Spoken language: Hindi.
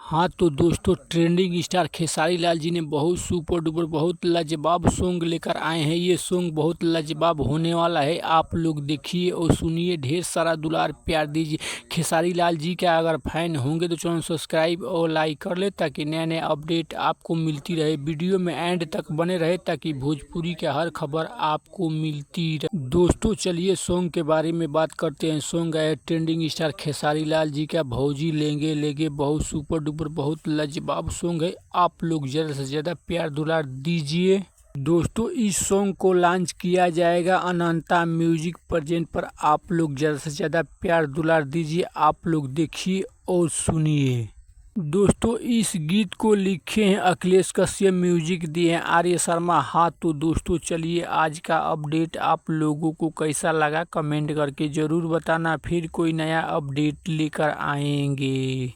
हाँ तो दोस्तों, ट्रेंडिंग स्टार खेसारी लाल जी ने बहुत सुपर डुपर बहुत लाजवाब सॉन्ग लेकर आए हैं। ये सॉन्ग बहुत लाजवाब होने वाला है। आप लोग देखिए और सुनिए, ढेर सारा दुलार प्यार दीजिए। खेसारी लाल जी का अगर फैन होंगे तो चैनल सब्सक्राइब और लाइक कर ले, ताकि नए नए अपडेट आपको मिलती रहे। वीडियो में एंड तक बने रहे ताकि भोजपुरी का हर खबर आपको मिलती रहे। दोस्तों चलिए सॉन्ग के बारे में बात करते हैं। सॉन्ग है ट्रेंडिंग स्टार खेसारी लाल जी का भौजी लेंगे लेंगे, बहुत सुपर डुपर बहुत लाजवाब सॉन्ग है। आप लोग ज़्यादा से ज़्यादा प्यार दुलार दीजिए। दोस्तों इस सॉन्ग को लॉन्च किया जाएगा अनंता म्यूजिक प्रेजेंट पर। आप लोग ज़्यादा से ज़्यादा प्यार दुलार दीजिए। आप लोग देखिए और सुनिए। दोस्तों इस गीत को लिखे हैं अखिलेश कश्यप, म्यूजिक दिए हैं आर्य शर्मा। हाँ तो दोस्तों चलिए, आज का अपडेट आप लोगों को कैसा लगा कमेंट करके ज़रूर बताना। फिर कोई नया अपडेट लेकर आएंगे।